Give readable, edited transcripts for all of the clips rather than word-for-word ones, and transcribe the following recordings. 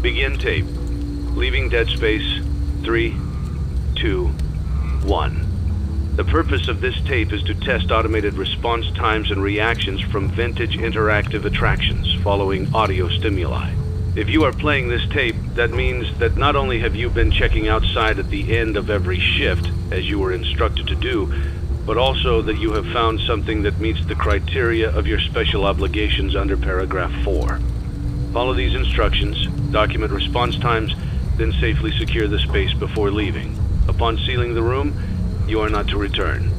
Begin tape. Leaving dead space. 3, 2, 1. The purpose of this tape is to test automated response times and reactions from vintage interactive attractions following audio stimuli. If you are playing this tape, that means that not only have you been checking outside at the end of every shift, as you were instructed to do, but also that you have found something that meets the criteria of your special obligations under paragraph 4. Follow these instructions, document response times, then safely secure the space before leaving. Upon sealing the room, you are not to return.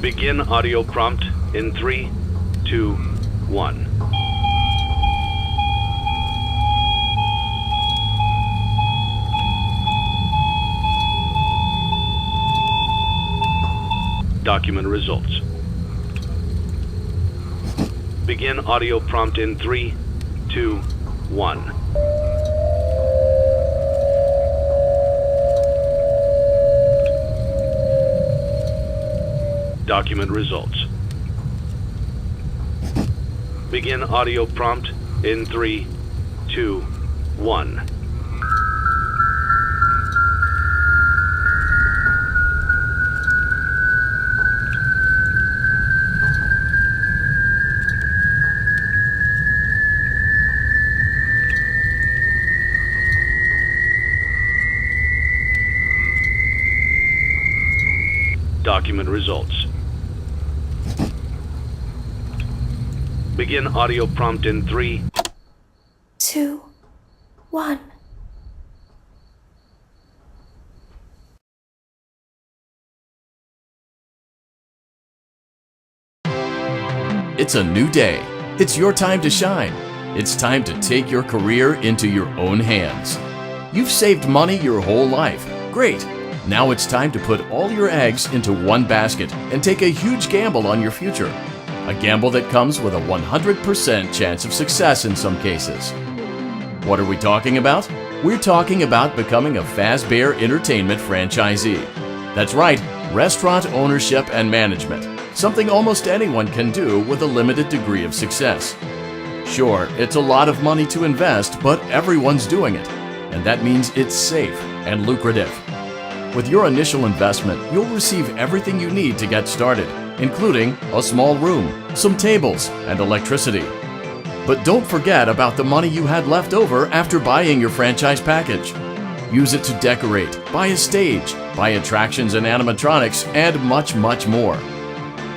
Begin audio prompt in 3, 2, 1. Document results. Begin audio prompt in 3, 2, 1. Document results. Begin audio prompt in 3, 2, 1. Document results. Begin audio prompt in 3, 2, 1. It's a new day. It's your time to shine. It's time to take your career into your own hands. You've saved money your whole life. Great. Now it's time to put all your eggs into one basket and take a huge gamble on your future. A gamble that comes with a 100% chance of success in some cases. What are we talking about? We're talking about becoming a Fazbear Entertainment franchisee. That's right, restaurant ownership and management. Something almost anyone can do with a limited degree of success. Sure, it's a lot of money to invest, but everyone's doing it. And that means it's safe and lucrative. With your initial investment, you'll receive everything you need to get started, including a small room, some tables, and electricity. But don't forget about the money you had left over after buying your franchise package. Use it to decorate, buy a stage, buy attractions and animatronics, and much, much more.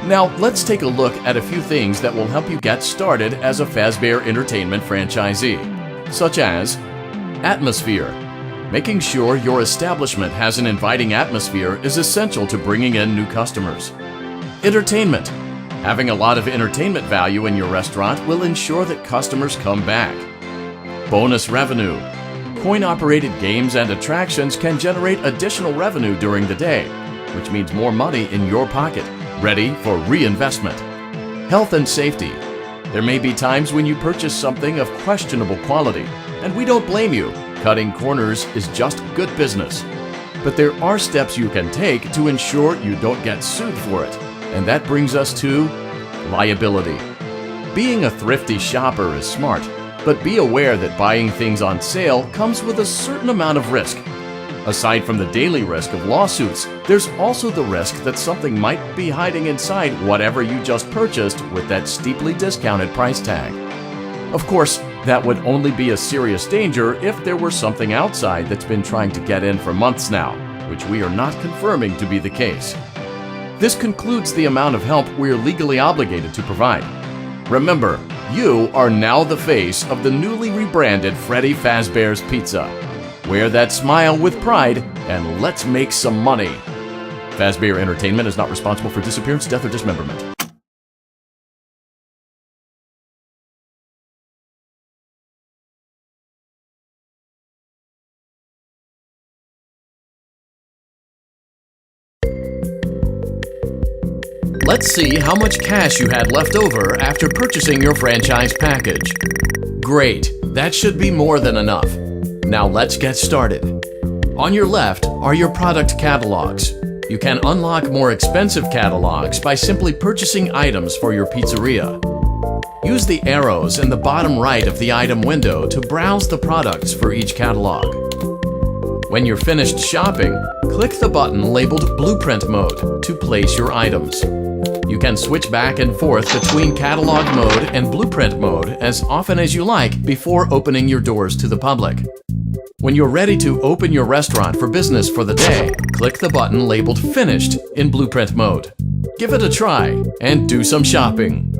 Now, let's take a look at a few things that will help you get started as a Fazbear Entertainment franchisee, such as atmosphere. Making sure your establishment has an inviting atmosphere is essential to bringing in new customers. Entertainment. Having a lot of entertainment value in your restaurant will ensure that customers come back. Bonus revenue. Coin-operated games and attractions can generate additional revenue during the day, which means more money in your pocket, ready for reinvestment. Health and safety. There may be times when you purchase something of questionable quality, and we don't blame you. Cutting corners is just good business. But there are steps you can take to ensure you don't get sued for it, and that brings us to liability. Being a thrifty shopper is smart, but be aware that buying things on sale comes with a certain amount of risk. Aside from the daily risk of lawsuits, there's also the risk that something might be hiding inside whatever you just purchased with that steeply discounted price tag. Of course, that would only be a serious danger if there were something outside that's been trying to get in for months now, which we are not confirming to be the case. This concludes the amount of help we're legally obligated to provide. Remember, you are now the face of the newly rebranded Freddy Fazbear's Pizza. Wear that smile with pride, and let's make some money. Fazbear Entertainment is not responsible for disappearance, death, or dismemberment. Let's see how much cash you had left over after purchasing your franchise package. Great, that should be more than enough. Now let's get started. On your left are your product catalogs. You can unlock more expensive catalogs by simply purchasing items for your pizzeria. Use the arrows in the bottom right of the item window to browse the products for each catalog. When you're finished shopping, click the button labeled Blueprint Mode to place your items. You can switch back and forth between Catalog Mode and Blueprint Mode as often as you like before opening your doors to the public. When you're ready to open your restaurant for business for the day, click the button labeled Finished in Blueprint Mode. Give it a try and do some shopping.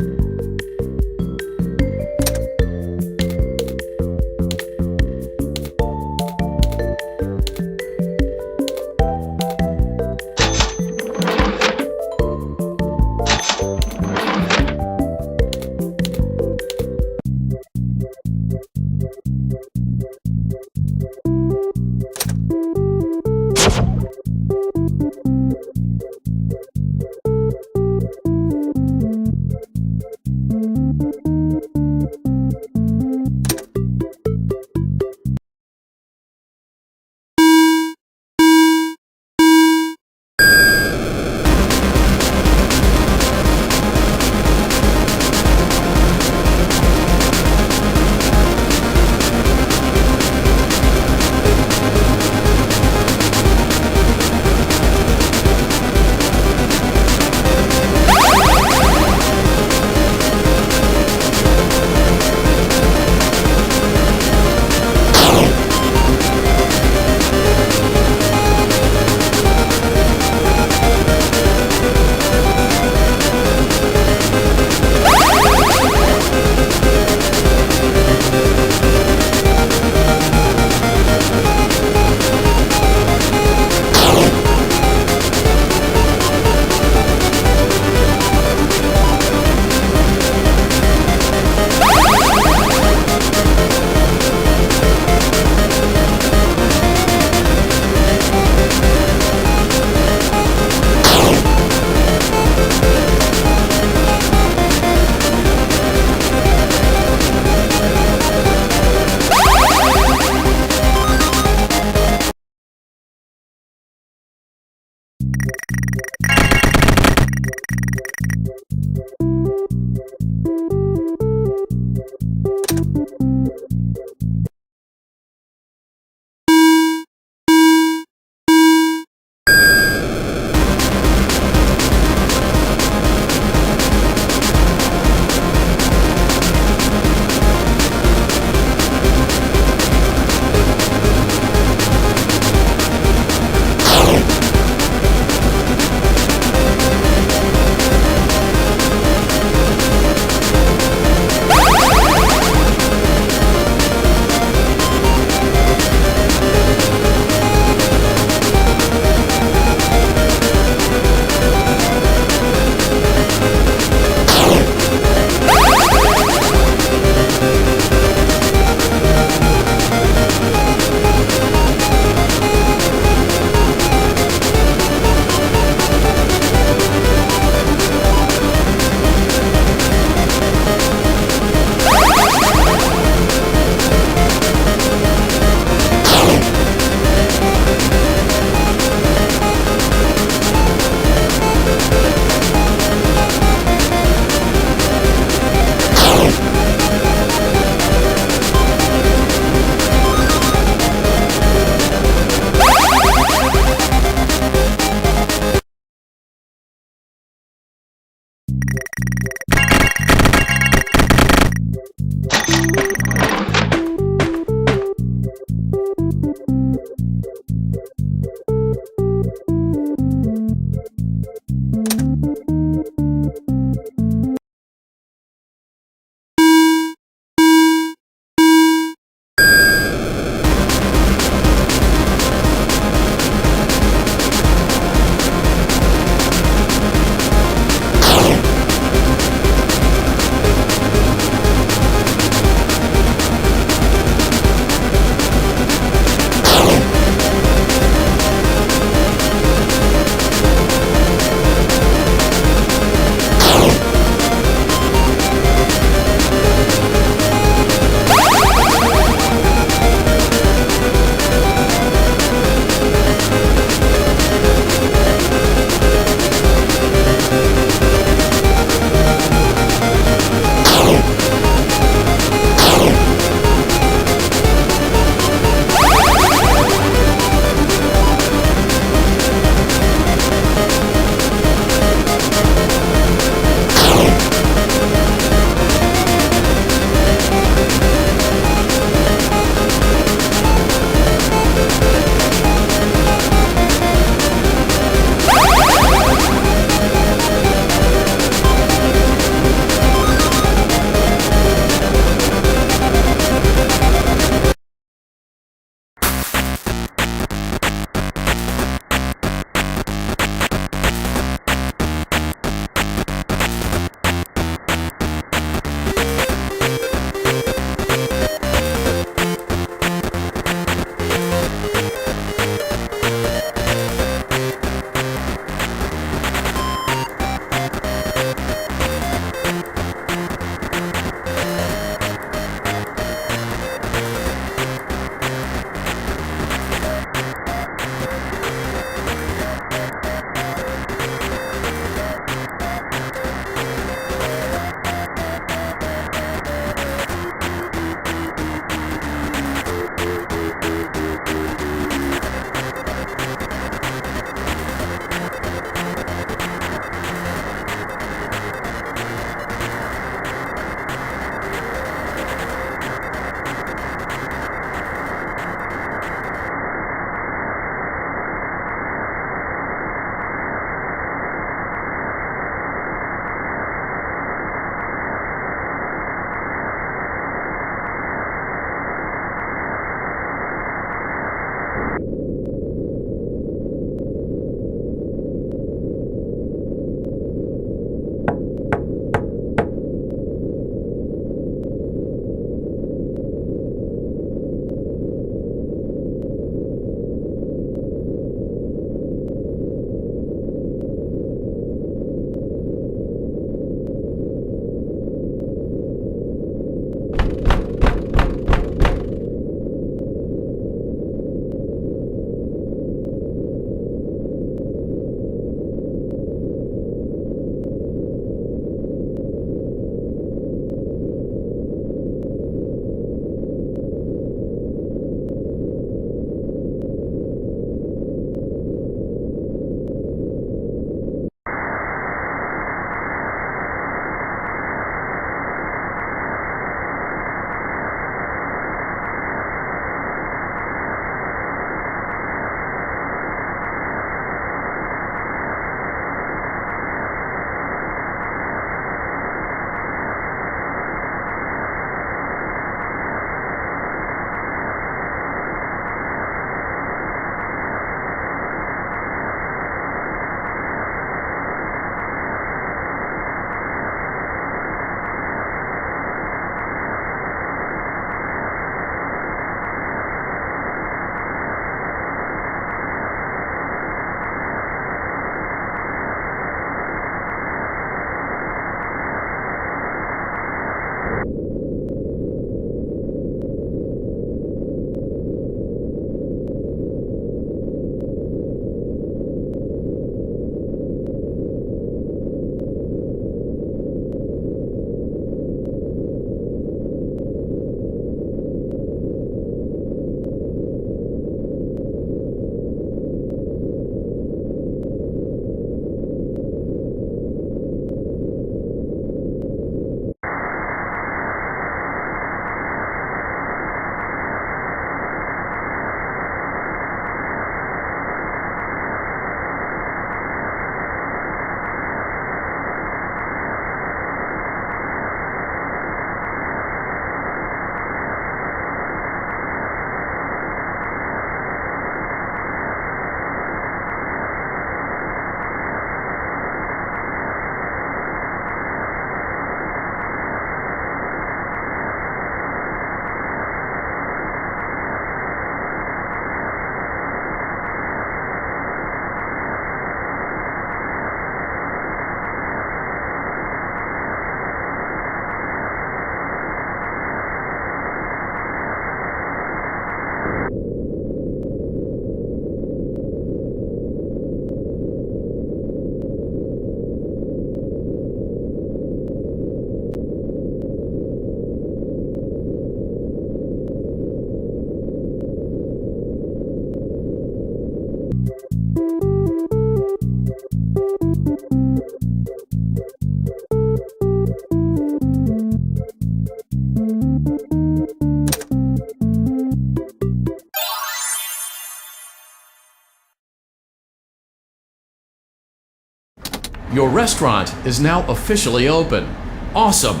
Your restaurant is now officially open. Awesome!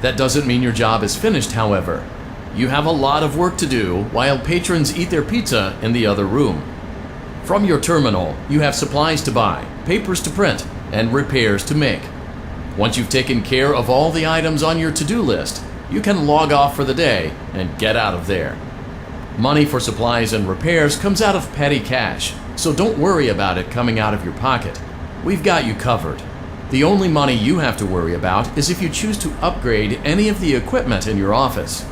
That doesn't mean your job is finished, however. You have a lot of work to do while patrons eat their pizza in the other room. From your terminal, you have supplies to buy, papers to print, and repairs to make. Once you've taken care of all the items on your to-do list, you can log off for the day and get out of there. Money for supplies and repairs comes out of petty cash, so don't worry about it coming out of your pocket. We've got you covered. The only money you have to worry about is if you choose to upgrade any of the equipment in your office.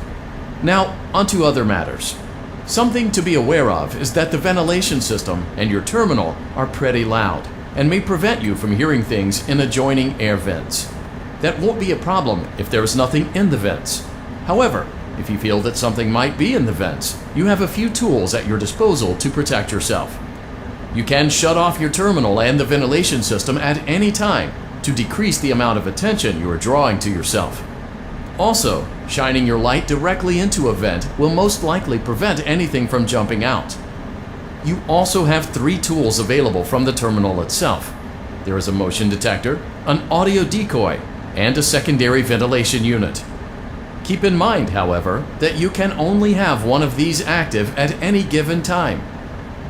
Now, onto other matters. Something to be aware of is that the ventilation system and your terminal are pretty loud and may prevent you from hearing things in adjoining air vents. That won't be a problem if there is nothing in the vents. However, if you feel that something might be in the vents, you have a few tools at your disposal to protect yourself. You can shut off your terminal and the ventilation system at any time to decrease the amount of attention you are drawing to yourself. Also, shining your light directly into a vent will most likely prevent anything from jumping out. You also have 3 tools available from the terminal itself. There is a motion detector, an audio decoy, and a secondary ventilation unit. Keep in mind, however, that you can only have one of these active at any given time.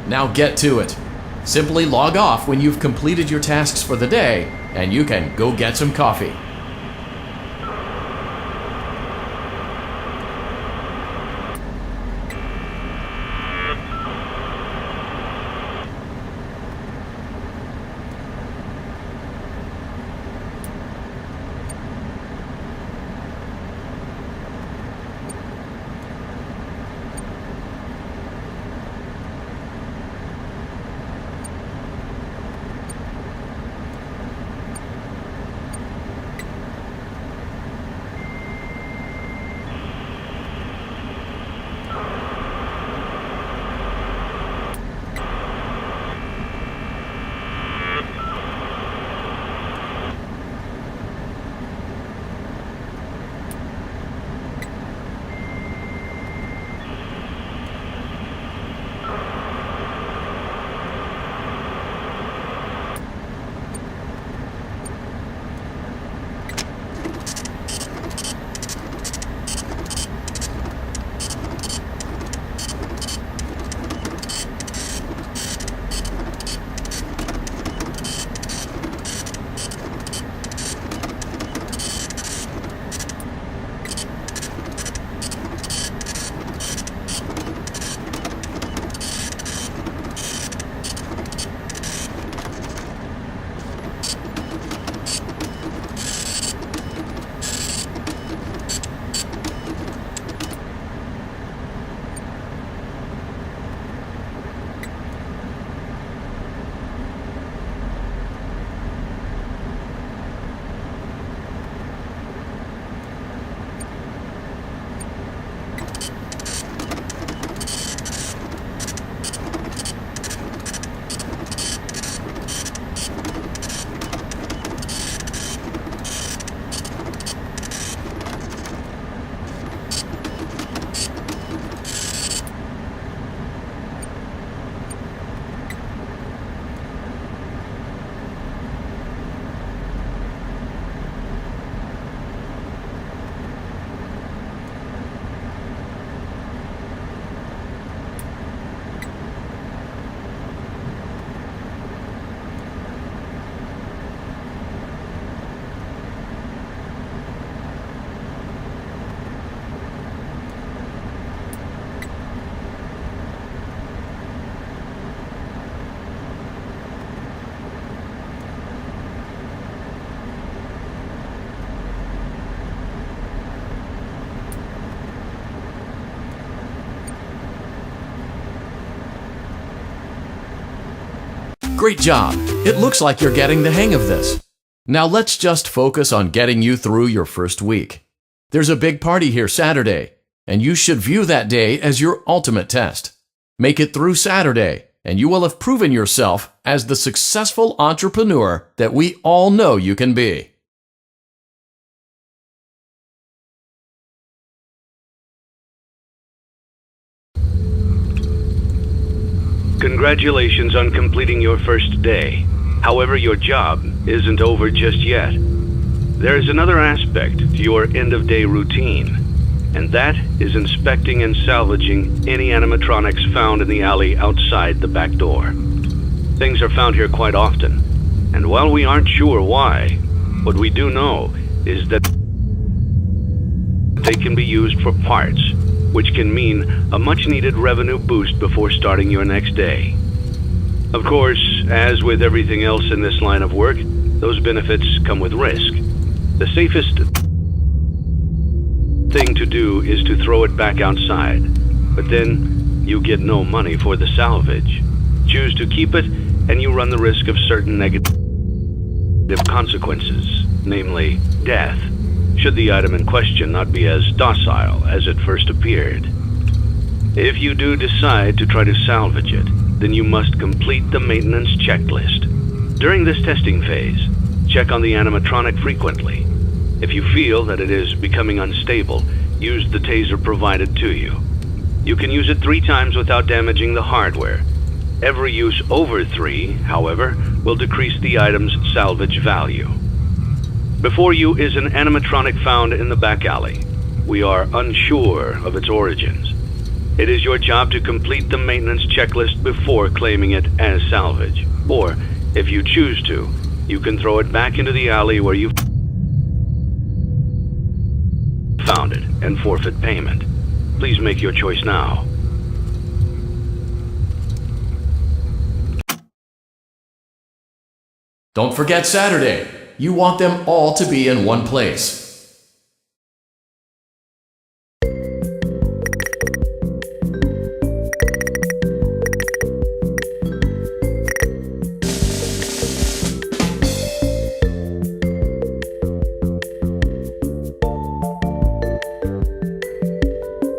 Now get to it. Simply log off when you've completed your tasks for the day, and you can go get some coffee. Great job! It looks like you're getting the hang of this. Now let's just focus on getting you through your first week. There's a big party here Saturday, and you should view that day as your ultimate test. Make it through Saturday, and you will have proven yourself as the successful entrepreneur that we all know you can be. Congratulations on completing your first day. However, your job isn't over just yet. There is another aspect to your end-of-day routine, and that is inspecting and salvaging any animatronics found in the alley outside the back door. Things are found here quite often, and while we aren't sure why, what we do know is that they can be used for parts, which can mean a much-needed revenue boost before starting your next day. Of course, as with everything else in this line of work, those benefits come with risk. The safest thing to do is to throw it back outside, but then you get no money for the salvage. Choose to keep it, and you run the risk of certain negative consequences, namely death, should the item in question not be as docile as it first appeared. If you do decide to try to salvage it, then you must complete the maintenance checklist. During this testing phase, check on the animatronic frequently. If you feel that it is becoming unstable, use the taser provided to you. You can use it 3 times without damaging the hardware. Every use over 3, however, will decrease the item's salvage value. Before you is an animatronic found in the back alley. We are unsure of its origins. It is your job to complete the maintenance checklist before claiming it as salvage. Or, if you choose to, you can throw it back into the alley where you found it and forfeit payment. Please make your choice now. Don't forget Saturday. You want them all to be in one place.